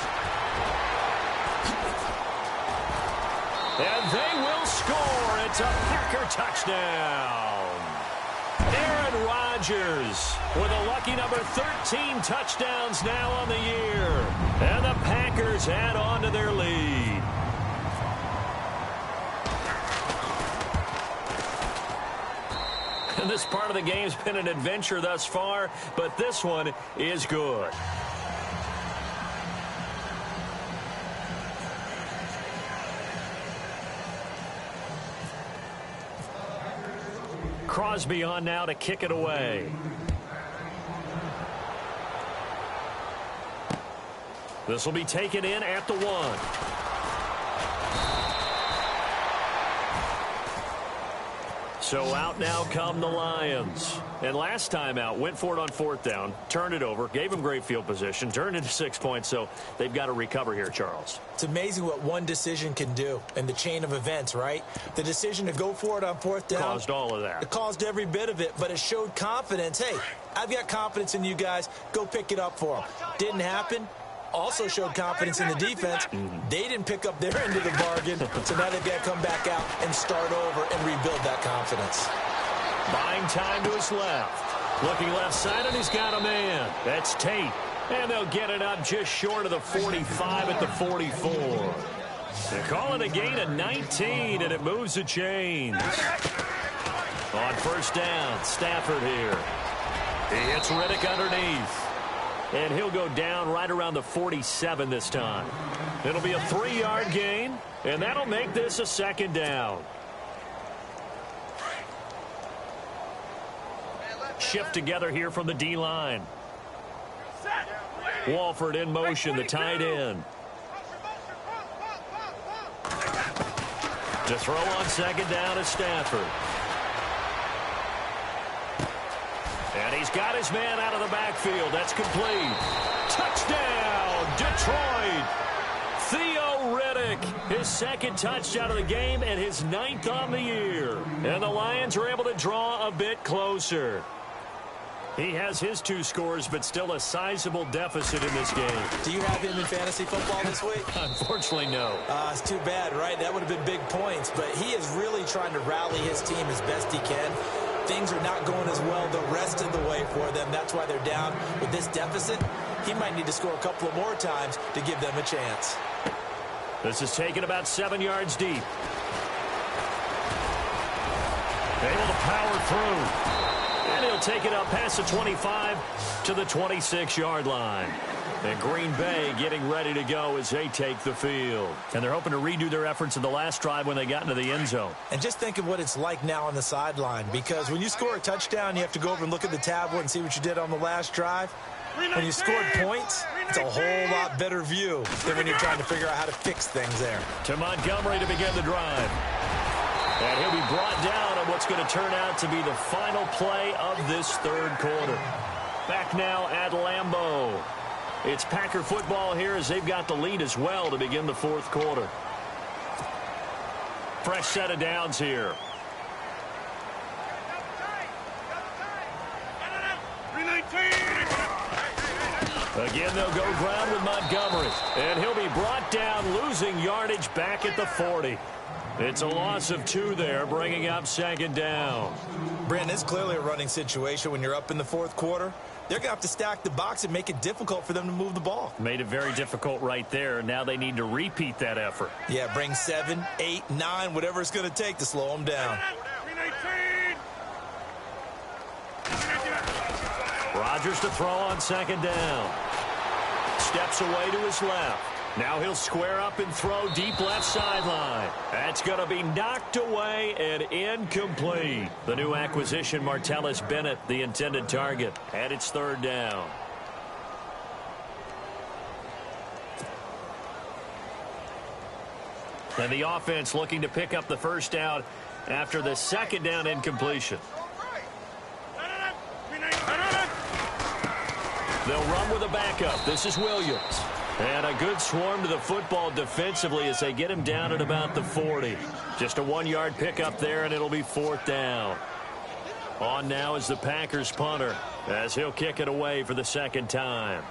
And they will score. It's a Packer touchdown. Aaron Rodgers with a lucky number 13 touchdowns now on the year. And the Packers add on to their lead. And this part of the game's been an adventure thus far, but this one is good. Crosby on now to kick it away. This will be taken in at the 1. So out now come the Lions. And last time out, went for it on 4th down, turned it over, gave them great field position, turned into 6 points, so they've got to recover here, Charles. It's amazing what one decision can do in the chain of events, right? The decision to go for it on 4th down. Caused all of that. It caused every bit of it, but it showed confidence. Hey, I've got confidence in you guys. Go pick it up for them. Didn't happen. Also showed confidence in the defense. They didn't pick up their end of the bargain, so now they've got to come back out and start over and rebuild that confidence. Buying time to his left. Looking left side, and he's got a man. That's Tate. And they'll get it up just short of the 45 at the 44. They call it a gain of 19, and it moves the chains. On 1st down, Stafford here. He hits Riddick underneath. And he'll go down right around the 47 this time. It'll be a 3-yard gain, and that'll make this a 2nd down. Shift together here from the D-line. Walford in motion, the tight end. To throw on 2nd down is Stafford. And he's got his man out of the backfield. That's complete. Touchdown, Detroit. Theo Riddick, his 2nd touchdown of the game and his 9th on the year. And the Lions are able to draw a bit closer. He has his 2 scores, but still a sizable deficit in this game. Do you have him in fantasy football this week? Unfortunately, no. It's too bad, right? That would have been big points. But he is really trying to rally his team as best he can. Things are not going as well the rest of the way for them. That's why they're down with this deficit. He might need to score a couple of more times to give them a chance. This is taken about 7 yards deep. Able to power through. And he'll take it up past the 25 to the 26-yard line. And Green Bay getting ready to go as they take the field. And they're hoping to redo their efforts in the last drive when they got into the end zone. And just think of what it's like now on the sideline, because when you score a touchdown, you have to go over and look at the tablet and see what you did on the last drive. When you scored points, it's a whole lot better view than when you're trying to figure out how to fix things there. To Montgomery to begin the drive. And he'll be brought down on what's going to turn out to be the final play of this 3rd quarter. Back now at Lambeau. It's Packer football here as they've got the lead as well to begin the 4th quarter. Fresh set of downs here. Again, they'll go ground with Montgomery. And he'll be brought down, losing yardage back at the 40. It's a loss of 2 there, bringing up 2nd down. Brandon, it's clearly a running situation when you're up in the 4th quarter. They're going to have to stack the box and make it difficult for them to move the ball. Made it very difficult right there. Now they need to repeat that effort. Yeah, bring 7, 8, 9, whatever it's going to take to slow them down. Rodgers to throw on 2nd down. Steps away to his left. Now he'll square up and throw deep left sideline. That's going to be knocked away and incomplete. The new acquisition, Martellus Bennett, the intended target. And it's 3rd down. And the offense looking to pick up the 1st down after the 2nd down incompletion. They'll run with a backup. This is Williams. And a good swarm to the football defensively as they get him down at about the 40. Just a 1-yard pickup there, and it'll be 4th down. On now is the Packers punter as he'll kick it away for the 2nd time.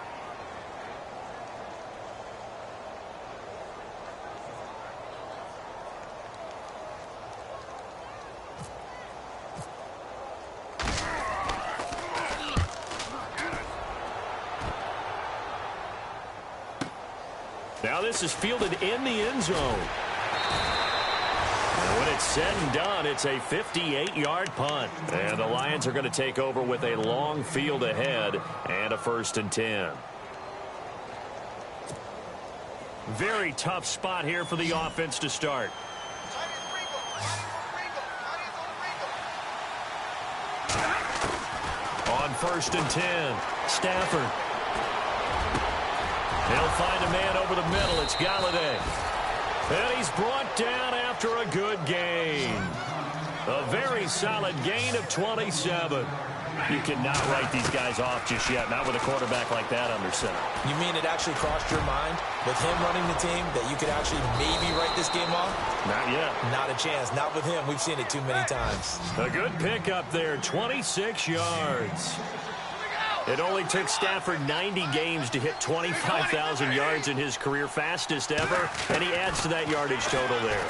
Now this is fielded in the end zone. And when it's said and done, it's a 58-yard punt. And the Lions are going to take over with a long field ahead and a 1st and 10. Very tough spot here for the offense to start. On 1st and 10, Stafford. He'll find a man over the middle. It's Galladay. And he's brought down after a good gain. A very solid gain of 27. You cannot write these guys off just yet, not with a quarterback like that under center. You mean it actually crossed your mind with him running the team that you could actually maybe write this game off? Not yet. Not a chance. Not with him. We've seen it too many times. A good pickup there, 26 yards. It only took Stafford 90 games to hit 25,000 yards in his career, fastest ever, and he adds to that yardage total there.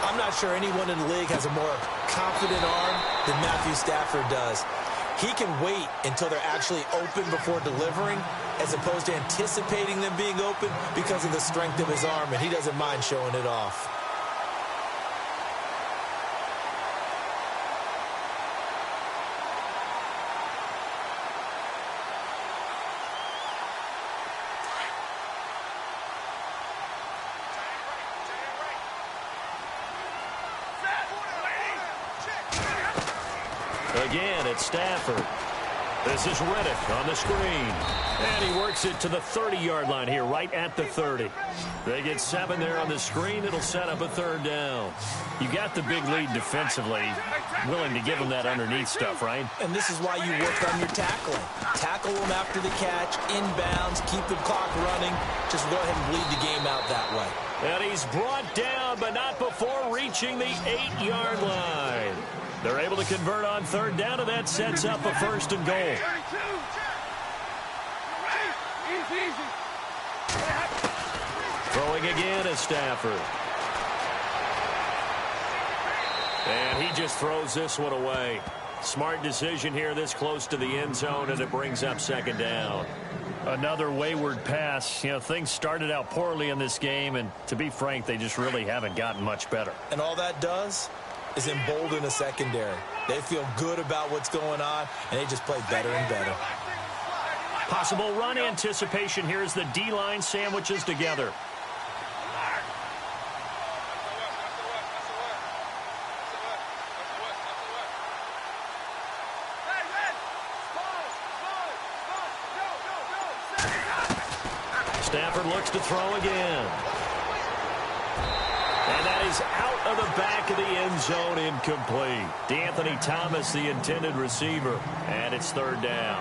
I'm not sure anyone in the league has a more confident arm than Matthew Stafford does. He can wait until they're actually open before delivering as opposed to anticipating them being open because of the strength of his arm, and he doesn't mind showing it off. Again, it's Stafford. This is Riddick on the screen. And he works it to the 30-yard line here, right at the 30. They get 7 there on the screen. It'll set up a 3rd down. You got the big lead defensively, willing to give them that underneath stuff, right? And this is why you work on your tackling. Tackle them after the catch, inbounds, keep the clock running. Just go ahead and bleed the game out that way. And he's brought down, but not before reaching the 8-yard line. They're able to convert on 3rd down, and that sets up a 1st and goal. Throwing again is Stafford. And he just throws this one away. Smart decision here this close to the end zone, and it brings up 2nd down. Another wayward pass. You know, things started out poorly in this game, and to be frank, they just really haven't gotten much better. And all that does is embolden a secondary. They feel good about what's going on, and they just play better and better. Possible run anticipation here as the D-line sandwiches together. Stafford looks to throw again. And that is out of the back of the end zone, incomplete. DeAnthony Thomas, the intended receiver, and it's 3rd down.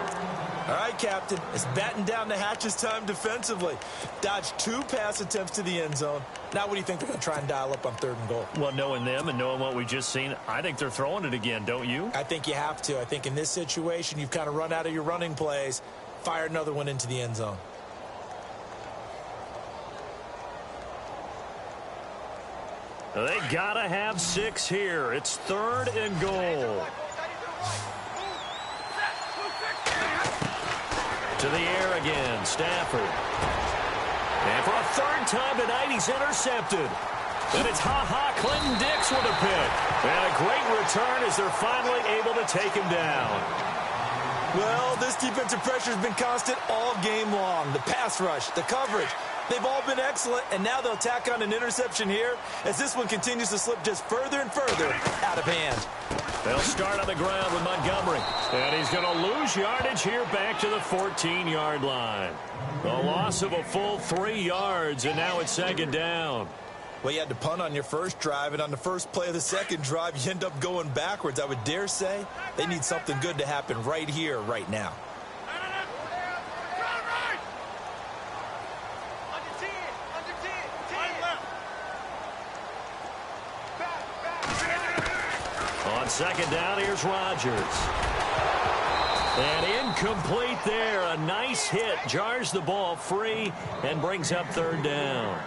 All right, Captain, it's batten down the hatches time defensively. Dodged 2 pass attempts to the end zone. Now what do you think they're going to try and dial up on 3rd and goal? Well, knowing them and knowing what we just seen, I think they're throwing it again, don't you? I think you have to. I think in this situation, you've kind of run out of your running plays. Fire another one into the end zone. They gotta have 6 here. It's 3rd and goal. To the air again, Stafford. And for a 3rd time tonight, he's intercepted. And it's Clinton Dix with a pick. And a great return as they're finally able to take him down. Well, this defensive pressure has been constant all game long. The pass rush, the coverage. They've all been excellent, and now they'll tack on an interception here as this one continues to slip just further and further out of hand. They'll start on the ground with Montgomery. And he's going to lose yardage here back to the 14-yard line. A loss of a full 3 yards, and now it's 2nd down. Well, you had to punt on your first drive, and on the first play of the second drive, you end up going backwards. I would dare say they need something good to happen right here, right now. On second down, here's Rodgers. And incomplete there. A nice hit. Jars the ball free and brings up third down.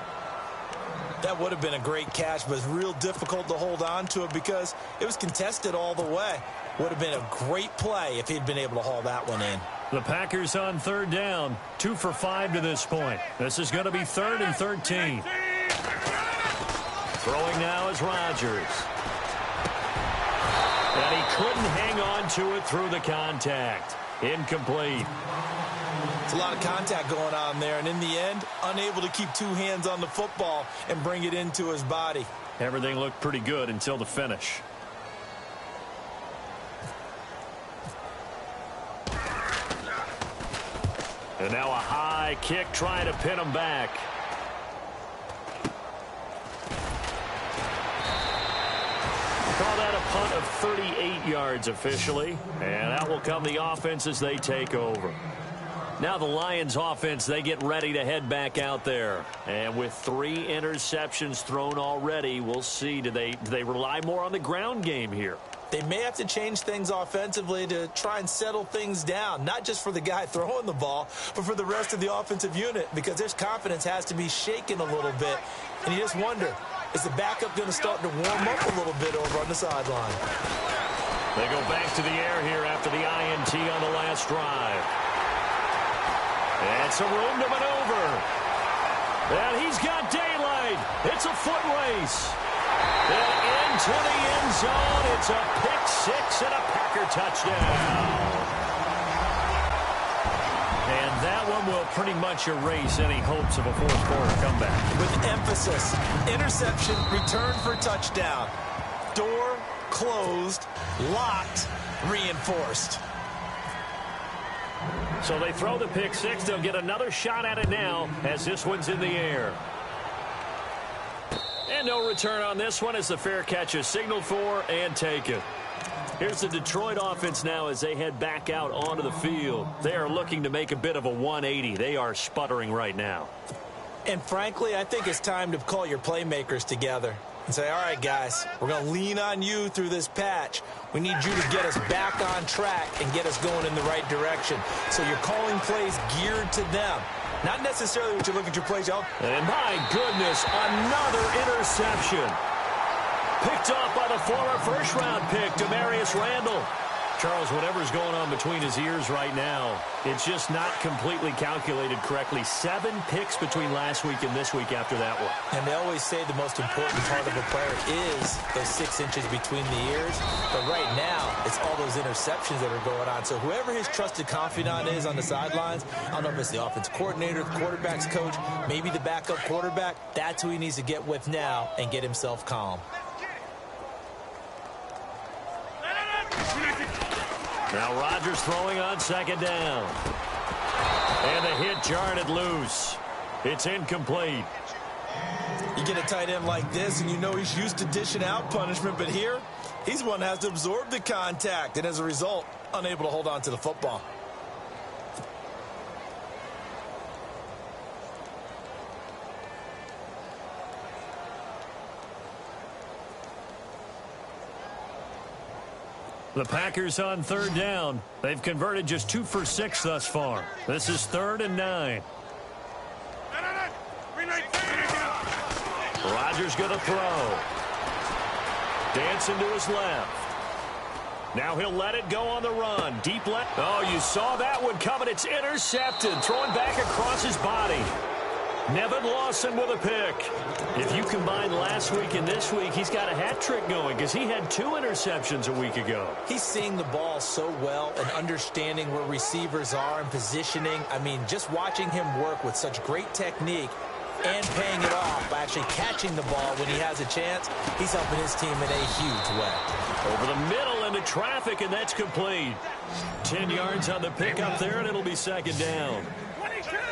That would have been a great catch, but it's real difficult to hold on to it because it was contested all the way. Would have been a great play if he'd been able to haul that one in. The Packers on third down. 2 for 5 to this point. This is going to be 3rd and 13. Throwing now is Rodgers. And he couldn't hang on to it through the contact. Incomplete. It's a lot of contact going on there, and in the end, unable to keep 2 hands on the football and bring it into his body. Everything looked pretty good until the finish. And now a high kick trying to pin him back. Call that a punt of 38 yards officially. And that will come the offense as they take over. Now the Lions offense, they get ready to head back out there. And with 3 interceptions thrown already, we'll see. Do they rely more on the ground game here? They may have to change things offensively to try and settle things down, not just for the guy throwing the ball, but for the rest of the offensive unit, because their confidence has to be shaken a little bit. And you just wonder, is the backup going to start to warm up a little bit over on the sideline? They go back to the air here after the INT on the last drive. And some room to maneuver. And he's got daylight. It's a foot race. And into the end zone. It's a pick 6 and a Packer touchdown. And that one will pretty much erase any hopes of a fourth quarter comeback. With emphasis, interception, return for touchdown. Door closed, locked, reinforced. So they throw the pick 6. They'll get another shot at it now as this one's in the air. And no return on this one as the fair catch is signaled for and taken. Here's the Detroit offense now as they head back out onto the field. They are looking to make a bit of a 180. They are sputtering right now. And frankly, I think it's time to call your playmakers together and say, all right, guys, we're going to lean on you through this patch. We need you to get us back on track and get us going in the right direction. So you're calling plays geared to them. Not necessarily what you look at your plays out. And my goodness, another interception. Picked off by the former first-round pick, Demarius Randall. Charles, whatever's going on between his ears right now, it's just not completely calculated correctly. 7 picks between last week and this week after that one. And they always say the most important part of a player is those 6 inches between the ears. But right now, it's all those interceptions that are going on. So whoever his trusted confidant is on the sidelines, I don't know if it's the offense coordinator, the quarterback's coach, maybe the backup quarterback, that's who he needs to get with now and get himself calm. Now Rodgers throwing on second down. And the hit jarred it loose. It's incomplete. You get a tight end like this, and you know he's used to dishing out punishment, but here, he's one that has to absorb the contact, and as a result, unable to hold on to the football. The Packers on third down. They've converted just 2 for 6 thus far. This is 3rd and 9. Rodgers going to throw. Dancing to his left. Now he'll let it go on the run. Deep left. Oh, you saw that one coming. It's intercepted. Throwing back across his body. Nevin Lawson with a pick. If you combine last week and this week, he's got a hat trick going because he had 2 interceptions a week ago. He's seeing the ball so well and understanding where receivers are and positioning. I mean, just watching him work with such great technique and paying it off by actually catching the ball when he has a chance, he's helping his team in a huge way. Over the middle into traffic, and that's complete. 10 yards on the pickup there, and it'll be second down.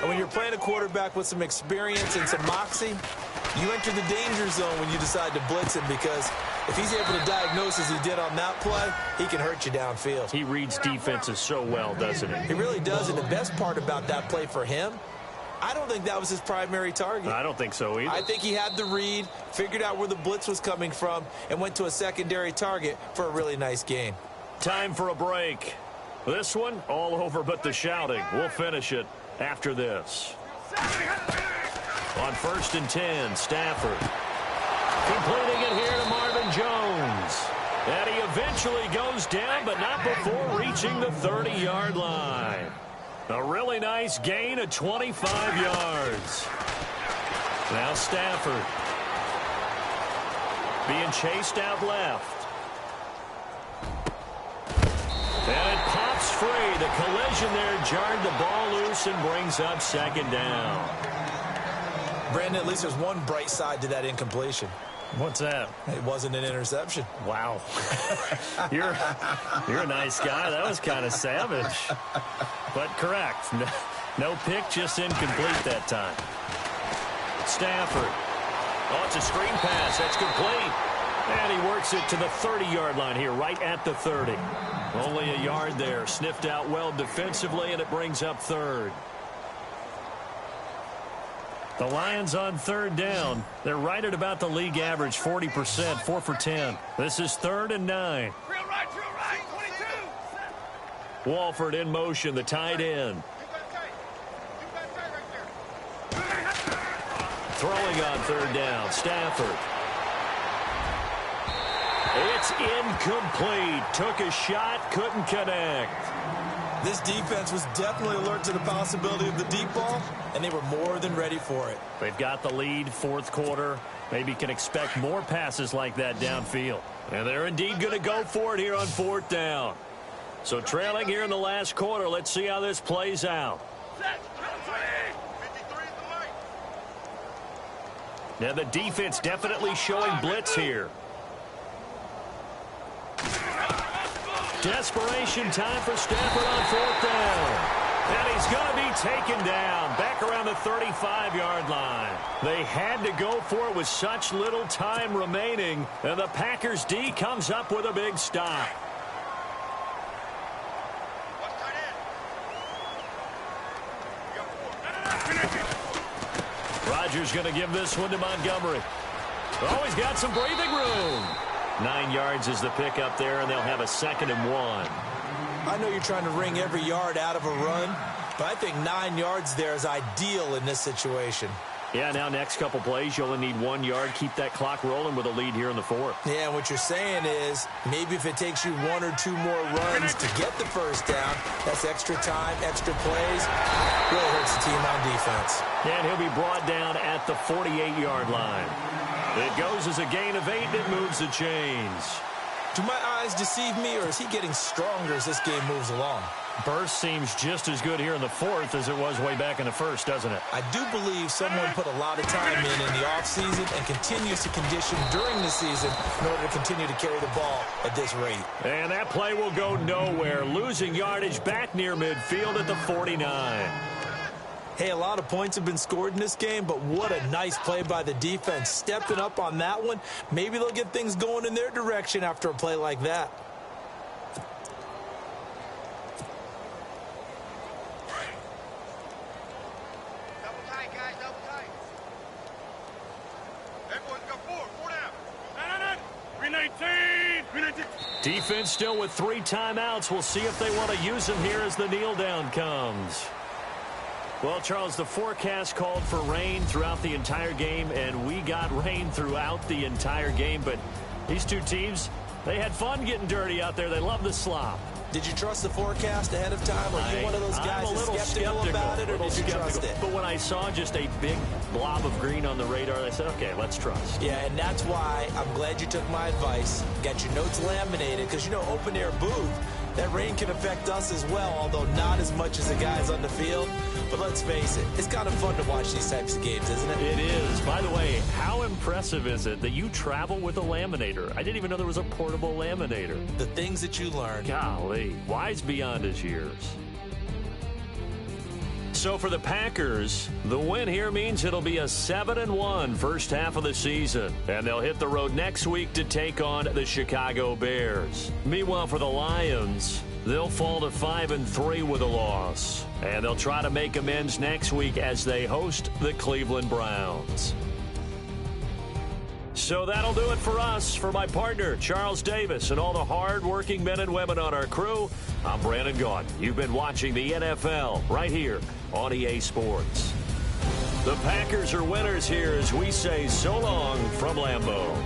And when you're playing a quarterback with some experience and some moxie, you enter the danger zone when you decide to blitz him, because if he's able to diagnose as he did on that play, he can hurt you downfield. He reads defenses so well, doesn't he? He really does, and the best part about that play for him I don't think that was his primary target. I don't think so either. I think he had the read, figured out where the blitz was coming from, and went to a secondary target for a really nice gain. Time for a break. This one, all over but the shouting. We'll finish it after this. On 1st and 10, Stafford. Completing it here to Marvin Jones. And he eventually goes down, but not before reaching the 30-yard line. A really nice gain of 25 yards. Now Stafford. Being chased out left. And it pops free. The collision there jarred the ball loose and brings up 2nd down. Brandon, at least there's one bright side to that incompletion. What's that? It wasn't an interception. Wow. You're a nice guy. That was kind of savage. But correct. No pick, just incomplete that time. Stafford. Oh, it's a screen pass. That's complete. And he works it to the 30-yard line here, right at the 30. Only a yard there. Sniffed out well defensively, and it brings up 3rd. The Lions on 3rd down. They're right at about the league average, 40%, 4 for 10. This is 3rd and 9. Drill right, 22. Walford in motion, the tight end. Throwing on 3rd down, Stafford. It's incomplete. Took a shot, couldn't connect. This defense was definitely alert to the possibility of the deep ball, and they were more than ready for it. They've got the lead, 4th quarter. Maybe can expect more passes like that downfield. And they're indeed going to go for it here on 4th down. So trailing here in the last quarter, let's see how this plays out. Now the defense definitely showing blitz here. Desperation time for Stafford on 4th down. And he's going to be taken down back around the 35-yard line. They had to go for it with such little time remaining. And the Packers D comes up with a big stop. Rodgers going to give this one to Montgomery. Oh, he's got some breathing room. 9 yards is the pickup there, and they'll have a 2nd and 1. I know you're trying to wring every yard out of a run, but I think 9 yards there is ideal in this situation. Yeah, now next couple plays, you only need 1 yard. Keep that clock rolling with a lead here in the 4th. Yeah, and what you're saying is maybe if it takes you 1 or 2 more runs to get the 1st down, that's extra time, extra plays. Really hurts the team on defense. And he'll be brought down at the 48-yard line. It goes as a gain of 8, and it moves the chains. Do my eyes deceive me, or is he getting stronger as this game moves along? Burst seems just as good here in the 4th as it was way back in the 1st, doesn't it? I do believe someone put a lot of time in the offseason and continues to condition during the season in order to continue to carry the ball at this rate. And that play will go nowhere, losing yardage back near midfield at the 49. Hey, a lot of points have been scored in this game, but what a nice play by the defense. Stepping up on that one, maybe they'll get things going in their direction after a play like that. Double tight, guys, double tight. Everyone's got four down. 319. Defense still with 3 timeouts. We'll see if they want to use them here as the kneel down comes. Well, Charles, the forecast called for rain throughout the entire game, and we got rain throughout the entire game. But these two teams, they had fun getting dirty out there. They love the slop. Did you trust the forecast ahead of time? Are you one of those guys that's skeptical about it, or did you trust it? But when I saw just a big blob of green on the radar, I said, okay, let's trust. Yeah, and that's why I'm glad you took my advice. Got your notes laminated, because, you know, open-air booth, that rain can affect us as well, although not as much as the guys on the field. But let's face it, it's kind of fun to watch these types of games, isn't it? It is. By the way, how impressive is it that you travel with a laminator? I didn't even know there was a portable laminator. The things that you learn. Golly, wise beyond his years. So for the Packers, the win here means it'll be a 7-1 first half of the season. And they'll hit the road next week to take on the Chicago Bears. Meanwhile, for the Lions, they'll fall to 5-3 with a loss. And they'll try to make amends next week as they host the Cleveland Browns. So that'll do it for us. For my partner, Charles Davis, and all the hard-working men and women on our crew, I'm Brandon Gaudin. You've been watching the NFL right here on EA Sports. The Packers are winners here as we say so long from Lambeau.